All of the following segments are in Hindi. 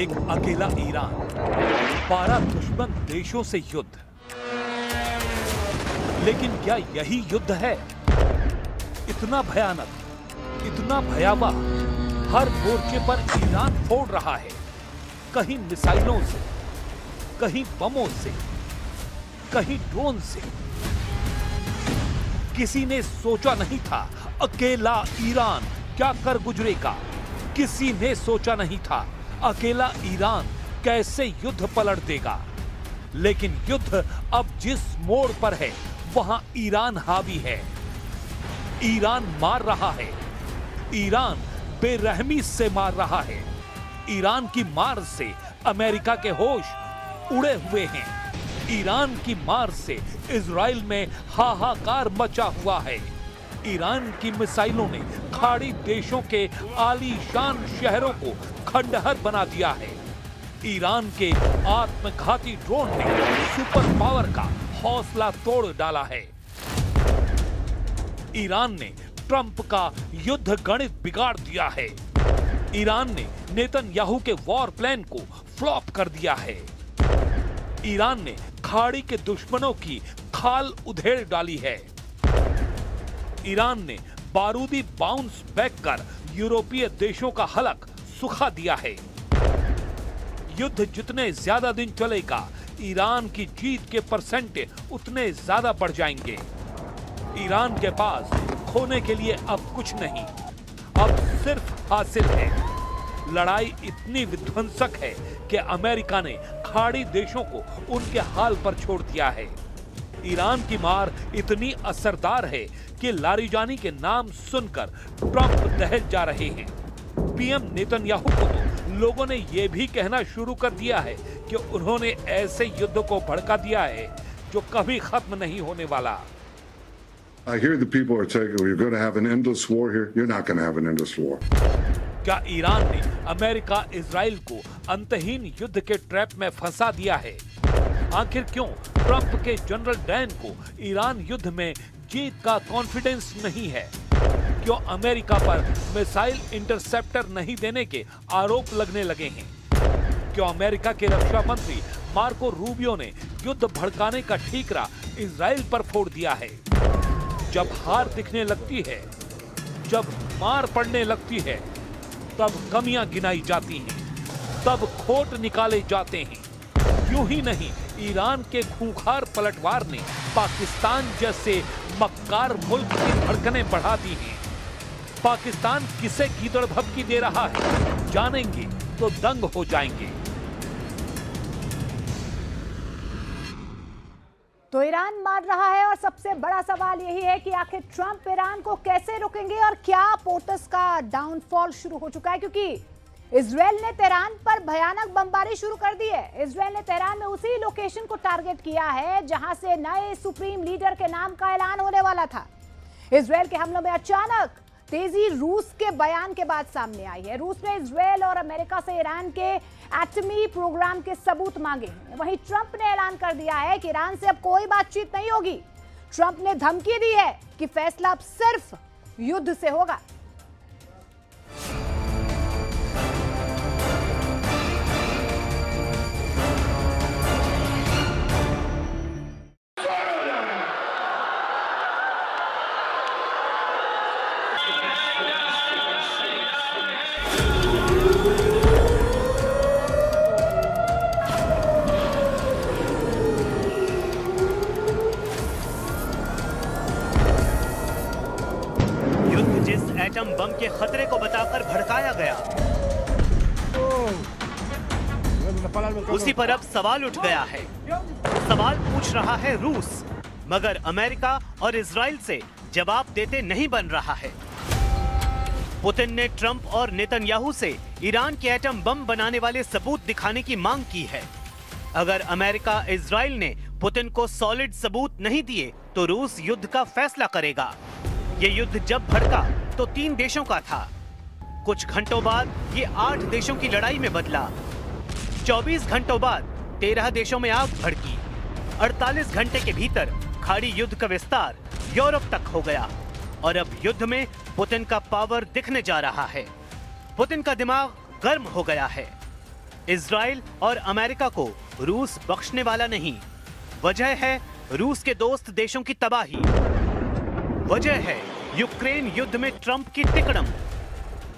एक अकेला ईरान, 12 दुश्मन देशों से युद्ध। लेकिन क्या यही युद्ध है? इतना भयानक, इतना भयावह, हर मोर्चे पर ईरान फोड़ रहा है, कहीं मिसाइलों से, कहीं बमों से, कहीं ड्रोन से। किसी ने सोचा नहीं था अकेला ईरान क्या कर गुजरेगा। किसी ने सोचा नहीं था अकेला ईरान कैसे युद्ध पलट देगा। लेकिन युद्ध अब जिस मोड़ पर है वहां ईरान हावी है। ईरान मार रहा है, ईरान बेरहमी से मार रहा है। ईरान की मार से अमेरिका के होश उड़े हुए हैं। ईरान की मार से इजराइल में हाहाकार मचा हुआ है। ईरान की मिसाइलों ने खाड़ी देशों के आलीशान शहरों को खंडहर बना दिया है। ईरान के आत्मघाती ड्रोन ने सुपर पावर का हौसला तोड़ डाला है। ईरान ने ट्रंप का युद्ध गणित बिगाड़ दिया है। ईरान ने नेतन्याहू के वॉर प्लान को फ्लॉप कर दिया है। ईरान ने खाड़ी के दुश्मनों की खाल उधेड़ डाली है। ईरान ने बारूदी बाउंस बैक कर यूरोपीय देशों का हलक सुखा दिया है। युद्ध जितने ज्यादा दिन चलेगा, ईरान की जीत के परसेंट उतने ज्यादा बढ़ जाएंगे। ईरान के पास खोने के लिए अब कुछ नहीं, अब सिर्फ हासिल है। लड़ाई इतनी विध्वंसक है कि अमेरिका ने खाड़ी देशों को उनके हाल पर छोड़ दिया है। ईरान की मार इतनी असरदार है कि लारिजानी के नाम सुनकर ट्रंप दहल जा रहे हैं। पीएम नेतन्याहू को तो लोगों ने यह भी कहना शुरू कर दिया है कि उन्होंने ऐसे युद्ध को भड़का दिया है जो कभी खत्म नहीं होने वाला। I hear the people are saying we're going to have an endless war here. You're not going to have an endless war. क्या ईरान ने अमेरिका इजराइल को अंतहीन युद्ध के ट्रैप में फंसा दिया है? आखिर क्यों ट्रंप के जनरल डैन को ईरान युद्ध में जीत का कॉन्फिडेंस नहीं है? क्यों अमेरिका पर मिसाइल इंटरसेप्टर नहीं देने के आरोप लगने लगे हैं? क्यों अमेरिका के रक्षा मंत्री मार्को रूबियो ने युद्ध भड़काने का ठीकरा इजराइल पर फोड़ दिया है? जब हार दिखने लगती है, जब मार पड़ने लगती है, तब कमियां गिनाई जाती हैं, तब खोट निकाले जाते हैं। यूं ही नहीं, ईरान के खूंखार पलटवार ने पाकिस्तान जैसे मक्कार मुल्क की धड़कनें बढ़ा दी हैं। पाकिस्तान किसे गीदड़ भभकी दे रहा है, जानेंगे तो दंग हो जाएंगे। तो ईरान मार रहा है और सबसे बड़ा सवाल यही है कि आखिर ट्रंप ईरान को कैसे रोकेंगे और क्या पोटस का डाउनफॉल शुरू हो चुका है, क्योंकि इजराइल ने तेहरान पर भयानक बमबारी शुरू कर दी है। इजराइल ने तेहरान में उसी लोकेशन को टारगेट किया है जहां से नए सुप्रीम लीडर के नाम का ऐलान होने वाला था। इजराइल के हमलों में अचानक तेजी रूस के बयान के बाद सामने आई है। रूस ने इजराइल और अमेरिका से ईरान के एटमी प्रोग्राम के सबूत मांगे हैं। वहीं ट्रंप ने ऐलान कर दिया है कि ईरान से अब कोई बातचीत नहीं होगी। ट्रंप ने धमकी दी है कि फैसला अब सिर्फ युद्ध से होगा। एटम बम के खतरे को बताकर भड़काया गया, उसी पर अब सवाल उठ गया है। सवाल पूछ रहा है रूस, मगर अमेरिका और इजराइल से जवाब देते नहीं बन रहा है। पुतिन ने ट्रंप और नेतन्याहू से ईरान के एटम बम बनाने वाले सबूत दिखाने की मांग की है। अगर अमेरिका इजराइल ने पुतिन को सॉलिड सबूत नहीं दिए तो रूस युद्ध का फैसला करेगा। ये युद्ध जब भड़का तो 3 देशों का था। कुछ घंटों बाद ये 8 देशों की लड़ाई में बदला। 24 घंटों बाद 13 देशों में आग भड़की। 48 घंटे के भीतर खाड़ी युद्ध का विस्तार यूरोप तक हो गया और अब युद्ध में पुतिन का पावर दिखने जा रहा है। पुतिन का दिमाग गर्म हो गया है। इजराइल और अमेरिका को रूस बख्शने वाला नहीं। वजह है रूस के दोस्त देशों की तबाही। वजह है यूक्रेन युद्ध में ट्रंप की टिकड़म।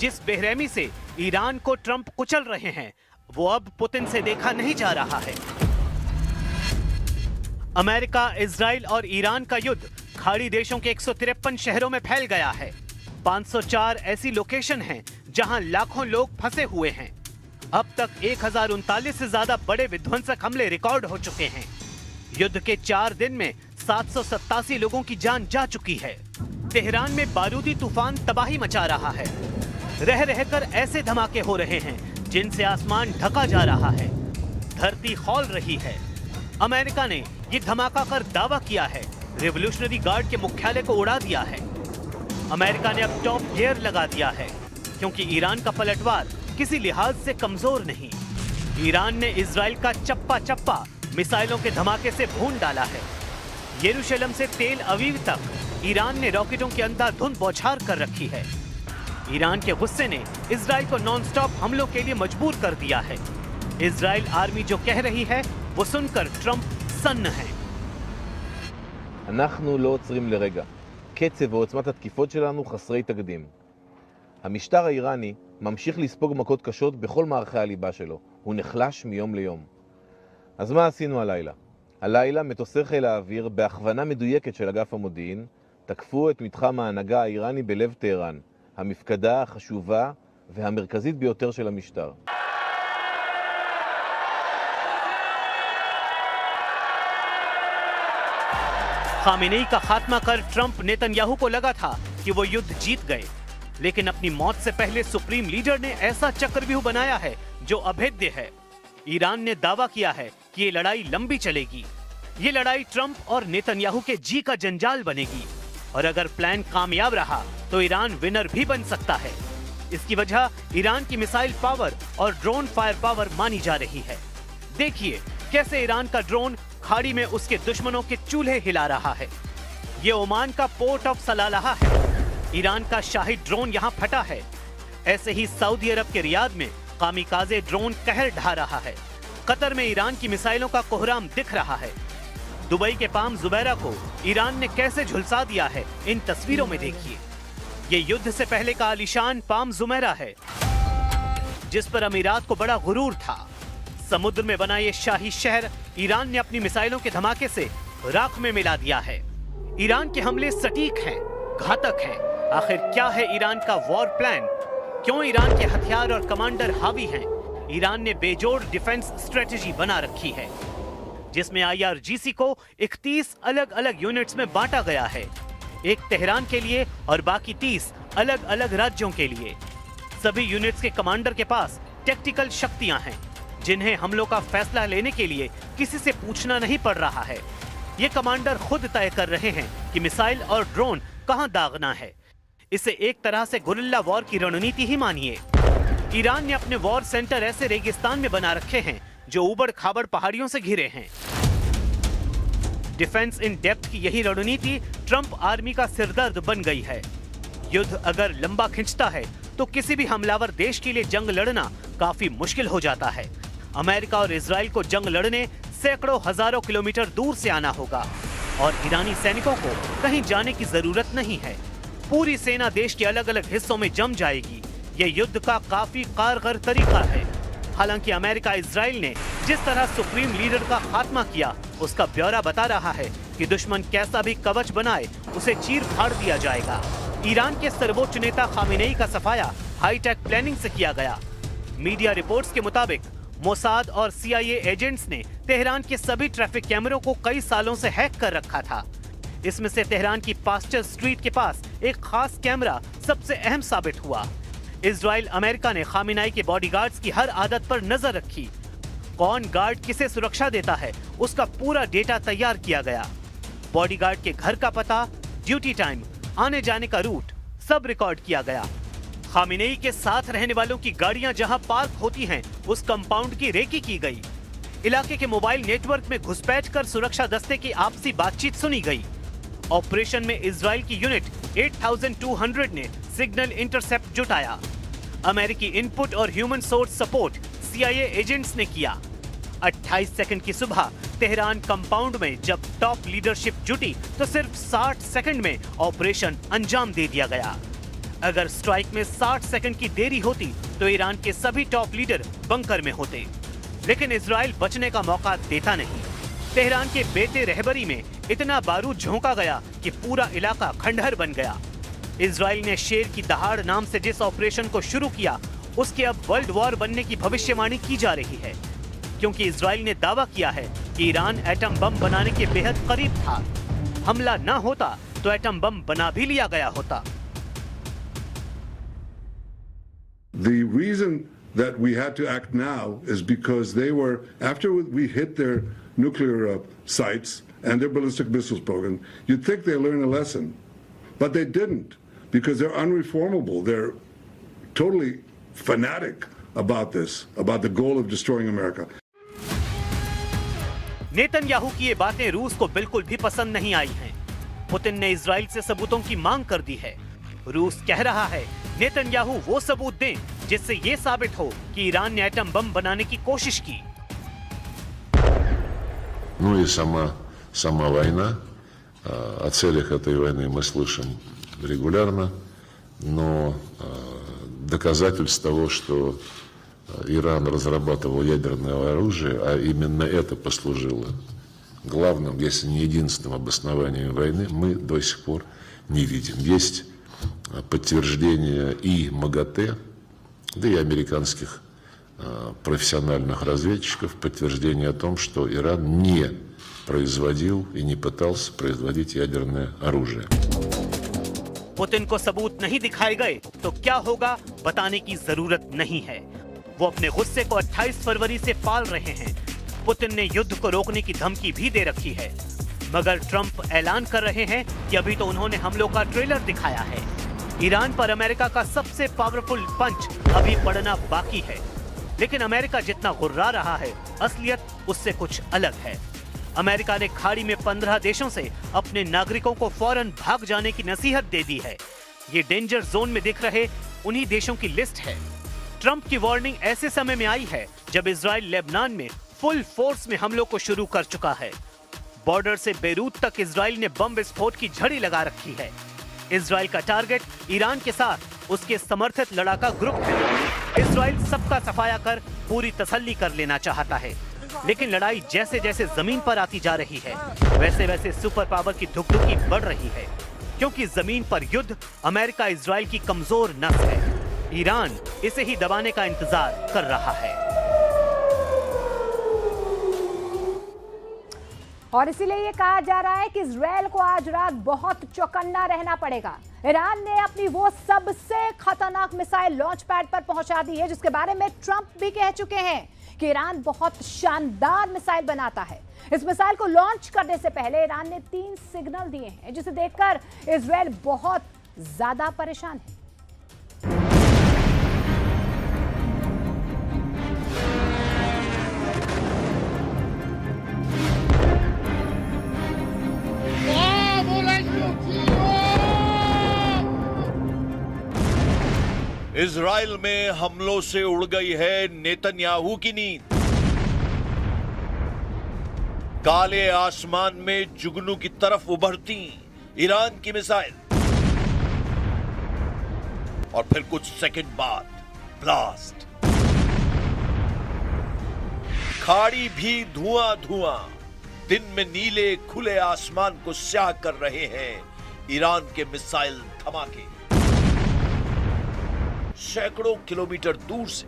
जिस बेरहमी से ईरान को ट्रंप कुचल रहे हैं, वो अब पुतिन से देखा नहीं जा रहा है। अमेरिका, इजराइल और ईरान का युद्ध खाड़ी देशों के 153 शहरों में फैल गया है। 504 ऐसी लोकेशन हैं जहां लाखों लोग फंसे हुए हैं। अब तक 1039 से ज्यादा बड़े विध्वंसक हमले रिकॉर्ड हो चुके हैं। युद्ध के 4 दिन में 787 लोगों की जान जा चुकी है। तेहरान में बारूदी तूफान तबाही मचा रहा है। रह रहकर ऐसे धमाके हो रहे हैं जिनसे आसमान ढका जा रहा है, धरती खौल रही है। अमेरिका ने ये धमाका कर दावा किया है रिवॉल्यूशनरी गार्ड के मुख्यालय को उड़ा दिया है। अमेरिका ने अब टॉप गियर लगा दिया है क्योंकि ईरान का पलटवार किसी लिहाज से कमजोर नहीं। ईरान ने इजराइल का चप्पा चप्पा मिसाइलों के धमाके से भून डाला है। यरूशलेम से तेल अवीव तक ईरान ने रॉकेटों की अंधाधुंध बौछार कर रखी है। ईरान के गुस्से ने इजराइल को नॉनस्टॉप हमलों के लिए मजबूर कर दिया है। इजराइल आर्मी जो कह रही है वो सुनकर ट्रंप सन्न है। אנחנו לא עוצרים לרגע. קצב ועוצמת התקיפות שלנו חסרי תקדים. המשטר האיראני ממשיך לספוג מכות קשות בכל מערכי הליבה שלו. הוא נחלש מיום ליום. אז מה עשינו הלילה? הלילה מטוסי חיל האוויר בהכוונה מדויקת של אגף המודיעין תקפו את מתחם ההנהגה האיראני בלב טהרן, המפקדה החשובה והמרכזית ביותר של המשטר. खामेनेई का खात्मा कर ट्रंप नेतन्याहू को लगा था कि वो युद्ध जीत गए, लेकिन अपनी मौत से पहले सुप्रीम लीडर ने ऐसा चक्रव्यूह बनाया है जो अभेद्य है। ईरान ने दावा किया है कि ये लड़ाई लंबी चलेगी। ये लड़ाई ट्रंप और नेतन्याहू के जी का जंजाल बनेगी और अगर प्लान कामयाब रहा तो ईरान विनर भी बन सकता है। इसकी वजह ईरान की मिसाइल पावर और ड्रोन फायर पावर मानी जा रही है। देखिए कैसे ईरान का ड्रोन खाड़ी में उसके दुश्मनों के चूल्हे हिला रहा है। ये ओमान का पोर्ट ऑफ सलालाह है। ईरान का शाही ड्रोन यहाँ फटा है। ऐसे ही सऊदी अरब के रियाद में कामिकाजे ड्रोन कहर ढा रहा है। कतर में ईरान की मिसाइलों का कोहराम दिख रहा है। दुबई के पाम जुबैरा को ईरान ने कैसे झुलसा दिया है, इन तस्वीरों में देखिए। ये युद्ध से पहले का आलीशान पाम जुमैरा है जिस पर अमीरात को बड़ा गुरूर था। समुद्र में बना ये शाही शहर ईरान ने अपनी मिसाइलों के धमाके से राख में मिला दिया है। ईरान के हमले सटीक हैं, घातक हैं। आखिर क्या है ईरान का वॉर प्लान? क्यों ईरान के हथियार और कमांडर हावी हैं? ईरान ने बेजोड़ डिफेंस स्ट्रेटेजी बना रखी है जिसमें IRGC को 31 अलग अलग यूनिट्स में बांटा गया है, एक तेहरान के लिए और बाकी 30 अलग अलग राज्यों के लिए। सभी यूनिट्स के कमांडर के पास टैक्टिकल शक्तियां हैं जिन्हें हमलों का फैसला लेने के लिए किसी से पूछना नहीं पड़ रहा है। ये कमांडर खुद तय कर रहे हैं कि मिसाइल और ड्रोन कहां दागना है। इसे एक तरह से गुरिल्ला वॉर की रणनीति ही मानिए। ईरान ने अपने वॉर सेंटर ऐसे रेगिस्तान में बना रखे हैं जो उबड़ खाबड़ पहाड़ियों से घिरे हैं। डिफेंस इन डेप्थ की यही रणनीति ट्रंप आर्मी का सिरदर्द बन गई है। युद्ध अगर लंबा खिंचता है तो किसी भी हमलावर देश के लिए जंग लड़ना काफी मुश्किल हो जाता है। अमेरिका और इजराइल को जंग लड़ने सैकड़ों हजारों किलोमीटर दूर से आना होगा और ईरानी सैनिकों को कहीं जाने की जरूरत नहीं है। पूरी सेना देश के अलग अलग हिस्सों में जम जाएगी। ये युद्ध का काफी कारगर तरीका है। हालांकि अमेरिका इजराइल ने जिस तरह सुप्रीम लीडर का खात्मा किया उसका ब्यौरा बता रहा है कि दुश्मन कैसा भी कवच बनाए उसे चीर फाड़ दिया जाएगा। ईरान के सर्वोच्च नेता खामेनेई का सफाया हाईटेक प्लानिंग से किया गया। मीडिया रिपोर्ट्स के मुताबिक मोसाद और CIA एजेंट्स ने तेहरान के सभी ट्रैफिक कैमरों को कई सालों से हैक कर रखा था। इसमें से तेहरान की पास्टर स्ट्रीट के पास एक खास कैमरा सबसे अहम साबित हुआ। इजराइल अमेरिका ने खामेनेई के बॉडीगार्ड्स की हर आदत पर नजर रखी। कौन गार्ड किसे सुरक्षा देता है उसका पूरा डेटा तैयार किया गया। बॉडीगार्ड के घर का पता, ड्यूटी टाइम, आने जाने का रूट सब रिकॉर्ड किया गया। खामेनेई के साथ रहने वालों की गाड़ियां जहां पार्क होती हैं, उस कंपाउंड की रेकी की गई। इलाके के मोबाइल नेटवर्क में घुसपैठ कर सुरक्षा दस्ते की आपसी बातचीत सुनी गई। ऑपरेशन में इजराइल की यूनिट 8200 ने सिग्नल इंटरसेप्ट जुटाया। अमेरिकी इनपुट और human source support CIA agents ने किया। 28 सेकंड की सुबह तेहरान कंपाउंड में जब टॉप लीडरशिप जुटी तो सिर्फ 60 सेकंड में ऑपरेशन अंजाम दे दिया गया। अगर स्ट्राइक में 60 सेकंड की देरी होती तो ईरान के सभी टॉप लीडर बंकर में होते, लेकिन इजराइल बचने का मौका देता नहीं। तेहरान के बेते रहबरी में इतना बारूद झोंका गया कि पूरा इलाका खंडहर बन गया। इजराइल ने शेर की दहाड़ नाम से जिस ऑपरेशन को शुरू किया उसके अब वर्ल्ड वॉर बनने की भविष्यवाणी की जा रही है, क्योंकि इजराइल ने दावा किया है कि ईरान एटम बम बनाने के बेहद करीब था। हमला न होता तो एटम बम बना भी लिया गया होता। The reason that we had to act now is because they were, after we hit their nuclear sites and their ballistic missiles program, you'd think they learned a lesson, but they didn't, because they're unreformable. They're totally fanatic about this, about the goal of destroying America. Netanyahu की ये बातें रूस को बिल्कुल भी पसंद नहीं आई हैं। पुतिन ने इजराइल से सबूतों की मांग कर दी है। रूस कह रहा है नेतन्याहू वो सबूत दें जिससे ये साबित हो कि ईरान ने एटम बम बनाने की कोशिश की। Ну и сама война. О целях этой войны мы слышим регулярно, но доказательств того, что Иран разрабатывал ядерное оружие, а именно это послужило главным, если не единственным обоснованием войны, мы до сих пор не видим. Есть подтверждение и МАГАТЭ, да и американских профессиональных разведчиков, подтверждение о том, что Иран не производил и не пытался производить ядерное оружие. पुतिन को सबूत नहीं दिखाए गए तो क्या होगा बताने की जरूरत नहीं है। वो अपने गुस्से को 28 फरवरी से पाल रहे हैं। पुतिन ने युद्ध को रोकने की धमकी भी दे रखी है, मगर ट्रंप ऐलान कर रहे हैं कि अभी तो उन्होंने हमलों का ट्रेलर दिखाया है। ईरान पर अमेरिका का सबसे पावरफुल पंच अभी पड़ना बाकी है, लेकिन अमेरिका जितना गुर्रा रहा है असलियत उससे कुछ अलग है। अमेरिका ने खाड़ी में 15 देशों से अपने नागरिकों को फौरन भाग जाने की नसीहत दे दी है। ये डेंजर जोन में दिख रहे उन्हीं देशों की लिस्ट है। ट्रंप की वार्निंग ऐसे समय में आई है जब इजराइल लेबनान में फुल फोर्स में हमलों को शुरू कर चुका है। बॉर्डर से बेरूत तक इजराइल ने बम विस्फोट की झड़ी लगा रखी है। इजराइल का टारगेट ईरान के साथ उसके समर्थित लड़ाका ग्रुप है। इजराइल सबका सफाया कर पूरी तसल्ली कर लेना चाहता है, लेकिन लड़ाई जैसे जैसे जमीन पर आती जा रही है वैसे वैसे सुपर पावर की धुकधुकी बढ़ रही है, क्योंकि जमीन पर युद्ध अमेरिका इजराइल की कमजोर नस है। ईरान इसे ही दबाने का इंतजार कर रहा है। और इसीलिए ये कहा जा रहा है कि इजराइल को आज रात बहुत चौकन्ना रहना पड़ेगा। ईरान ने अपनी वो सबसे खतरनाक मिसाइल लॉन्च पैड पर पहुंचा दी है, जिसके बारे में ट्रंप भी कह चुके हैं कि ईरान बहुत शानदार मिसाइल बनाता है। इस मिसाइल को लॉन्च करने से पहले ईरान ने 3 सिग्नल दिए हैं, जिसे देखकर इजराइल बहुत ज्यादा परेशान है। इजराइल में हमलों से उड़ गई है नेतन्याहू की नींद। काले आसमान में जुगनू की तरफ उभरती ईरान की मिसाइल और फिर कुछ सेकंड बाद ब्लास्ट। खाड़ी भी धुआं धुआं। दिन में नीले खुले आसमान को स्याह कर रहे हैं ईरान के मिसाइल धमाके। सैकड़ों किलोमीटर दूर से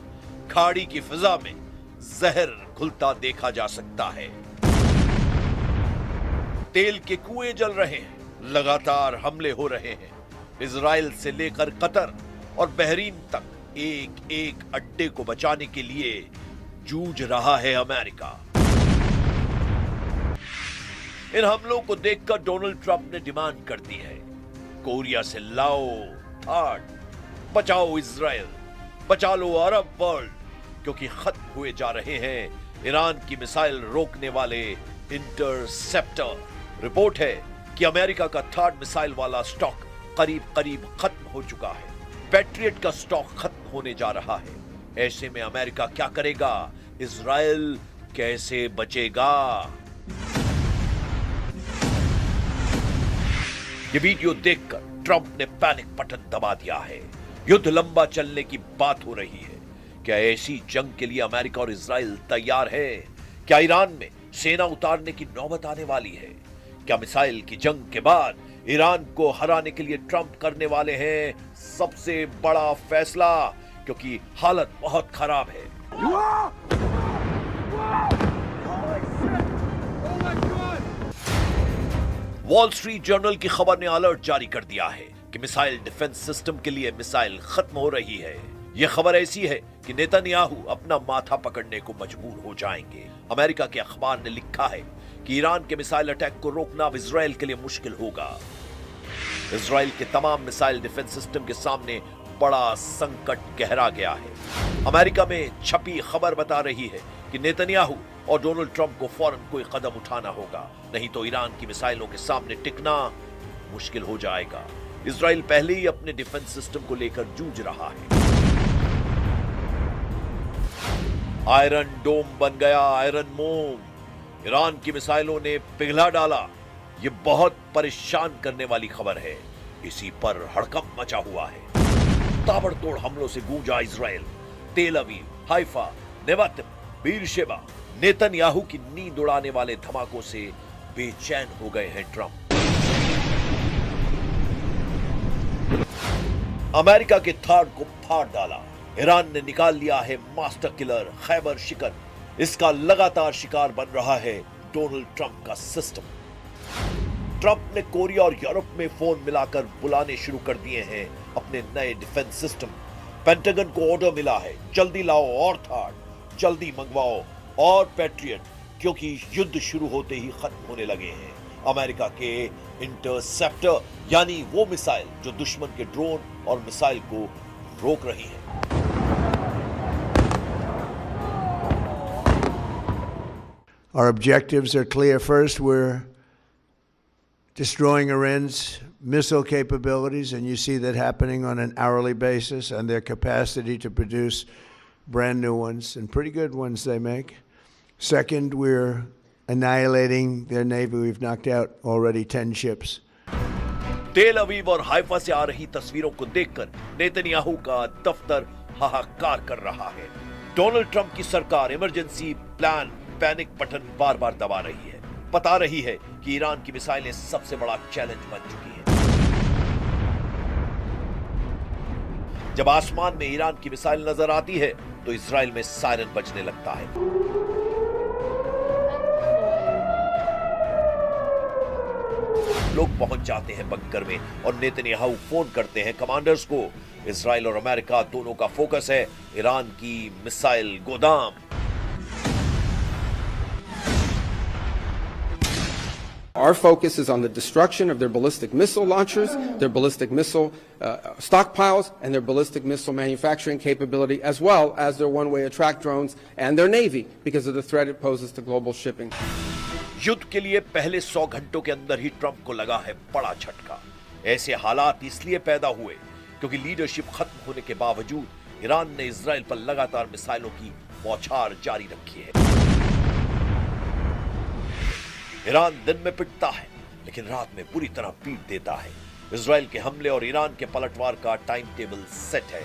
खाड़ी की फिजा में जहर घुलता देखा जा सकता है। तेल के कुएं जल रहे हैं, लगातार हमले हो रहे हैं। इजराइल से लेकर कतर और बहरीन तक एक एक अड्डे को बचाने के लिए जूझ रहा है अमेरिका। इन हमलों को देखकर डोनाल्ड ट्रंप ने डिमांड कर दी है, कोरिया से लाओ थाड, बचाओ इजराइल, बचा लो अरब वर्ल्ड, क्योंकि खत्म हुए जा रहे हैं ईरान की मिसाइल रोकने वाले इंटरसेप्टर। रिपोर्ट है कि अमेरिका का थर्ड मिसाइल वाला स्टॉक करीब करीब खत्म हो चुका है। पैट्रियट का स्टॉक खत्म होने जा रहा है। ऐसे में अमेरिका क्या करेगा? इजराइल कैसे बचेगा? ये वीडियो देखकर ट्रंप ने पैनिक बटन दबा दिया है। युद्ध लंबा चलने की बात हो रही है। क्या ऐसी जंग के लिए अमेरिका और इजराइल तैयार है? क्या ईरान में सेना उतारने की नौबत आने वाली है? क्या मिसाइल की जंग के बाद ईरान को हराने के लिए ट्रंप करने वाले हैं सबसे बड़ा फैसला? क्योंकि हालत बहुत खराब है। वॉल स्ट्रीट जर्नल की खबर ने अलर्ट जारी कर दिया है कि मिसाइल डिफेंस सिस्टम के लिए मिसाइल खत्म हो रही है। यह खबर ऐसी है कि नेतन्याहू अपना माथा पकड़ने को मजबूर हो जाएंगे। अमेरिका के अखबार ने लिखा है कि ईरान के मिसाइल अटैक को रोकना अब इजराइल के लिए मुश्किल होगा। इजराइल के तमाम मिसाइल डिफेंस सिस्टम के सामने बड़ा संकट गहरा गया है। अमेरिका में छपी खबर बता रही है कि नेतन्याहू और डोनाल्ड ट्रंप को फौरन कोई कदम उठाना होगा, नहीं तो ईरान की मिसाइलों के सामने टिकना मुश्किल हो जाएगा। इजराइल पहले ही अपने डिफेंस सिस्टम को लेकर जूझ रहा है। आयरन डोम बन गया आयरन मोम। ईरान की मिसाइलों ने पिघला डाला। यह बहुत परेशान करने वाली खबर है। इसी पर हड़कंप मचा हुआ है। ताबड़तोड़ हमलों से गूंजा इजराइल। तेल Aviv, Haifa, Nevatim, Beersheba. Netanyahu की नींद उड़ाने वाले धमाकों से बेचैन हो गए हैं ट्रंप। अमेरिका के थाड को फाड़ डाला। ईरान ने निकाल लिया है मास्टर किलर खैबर शिकन। इसका लगातार शिकार बन रहा है डोनाल्ड ट्रंप का सिस्टम। ट्रंप ने कोरिया और यूरोप में फोन मिलाकर बुलाने शुरू कर दिए हैं अपने नए डिफेंस सिस्टम। पेंटागन को ऑर्डर मिला है, जल्दी लाओ और थाड, जल्दी मंगवाओ और पैट्रियट, क्योंकि युद्ध शुरू होते ही खत्म होने लगे हैं। अमेरिका के इंटरसेप्टर यानी वो मिसाइल जो दुश्मन के ड्रोन और मिसाइल को रोक रही है। Our objectives are clear. First, we're destroying Iran's missile capabilities, and you see that happening on an hourly basis, and their capacity to produce brand new ones, and pretty good ones they make. Second, we're annihilating their navy. We've knocked out already 10 ships. तेल अवीव और हाइफा से आ रही तस्वीरों को देखकर नेतन्याहू का दफ्तर हाहाकार कर रहा है। डोनाल्ड ट्रंप की सरकार इमरजेंसी प्लान पैनिक बटन बार बार दबा रही है। बता रही है कि ईरान की मिसाइलें सबसे बड़ा चैलेंज बन चुकी हैं। जब आसमान में ईरान की मिसाइल नजर आती है तो इजराइल में सायरन बजने लगता है। लोग पहुंच जाते हैं बंकर में और नेतन्याहू फोन करते हैं कमांडर्स को। इजराइल और अमेरिका दोनों का फोकस है ईरान की मिसाइल गोदाम। Our focus is on the destruction of their ballistic missile launchers, their ballistic missile stockpiles, and their ballistic missile manufacturing capability, as well as their one-way attract drones and their navy, because of the threat it poses to global shipping. युद्ध के लिए पहले 100 घंटों के अंदर ही ट्रंप को लगा है बड़ा झटका। ऐसे हालात इसलिए पैदा हुए क्योंकि लीडरशिप खत्म होने के बावजूद ईरान ने इजराइल पर लगातार मिसाइलों की बौछार जारी रखी है। ईरान दिन में पिटता है लेकिन रात में पूरी तरह पीट देता है। इजराइल के हमले और ईरान के पलटवार का टाइम टेबल सेट है।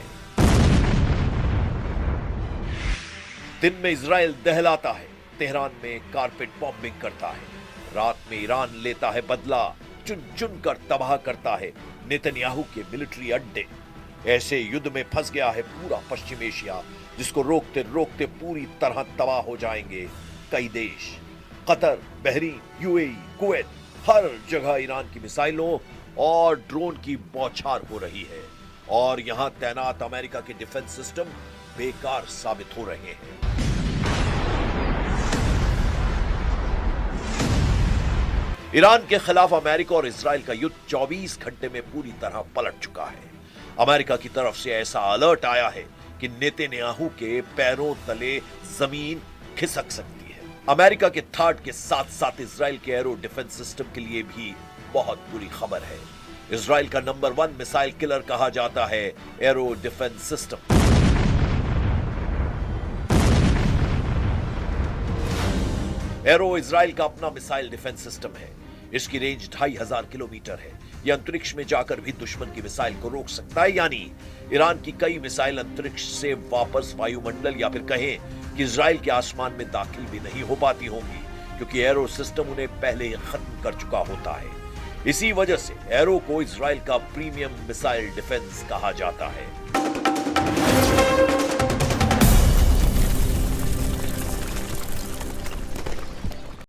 दिन में इजराइल दहलाता है, तेहरान में कारपेट बॉम्बिंग करता है। रात में ईरान लेता है बदला, चुन चुन कर तबाह करता है नेतन्याहू के मिलिट्री अड्डे। ऐसे युद्ध में फंस गया है पूरा पश्चिम एशिया, जिसको रोकते रोकते पूरी तरह तबाह हो जाएंगे कई देश। कतर, बहरीन, यूएई, कुवैत, हर जगह ईरान की मिसाइलों और ड्रोन की बौछार हो रही है और यहां तैनात अमेरिका के डिफेंस सिस्टम बेकार साबित हो रहे हैं। ईरान के खिलाफ अमेरिका और इजराइल का युद्ध 24 घंटे में पूरी तरह पलट चुका है। अमेरिका की तरफ से ऐसा अलर्ट आया है कि नेतन्याहू के पैरों तले जमीन खिसक सकती है। अमेरिका के थाड के साथ साथ इजराइल के एरो डिफेंस सिस्टम के लिए भी बहुत बुरी खबर है। इजराइल का नंबर 1 मिसाइल किलर कहा जाता है arrow defence system. Arrow Israel का अपना मिसाइल डिफेंस सिस्टम है। इसकी रेंज 2500 किलोमीटर है। यह अंतरिक्ष में जाकर भी दुश्मन की मिसाइल को रोक सकता है, यानी ईरान की कई मिसाइल अंतरिक्ष से वापस वायुमंडल या फिर कहें कि इजराइल के आसमान में दाखिल भी नहीं हो पाती होंगी, क्योंकि एरो सिस्टम उन्हें पहले ही खत्म कर चुका होता है। इसी वजह से एरो को इजराइल का प्रीमियम मिसाइल डिफेंस कहा जाता है।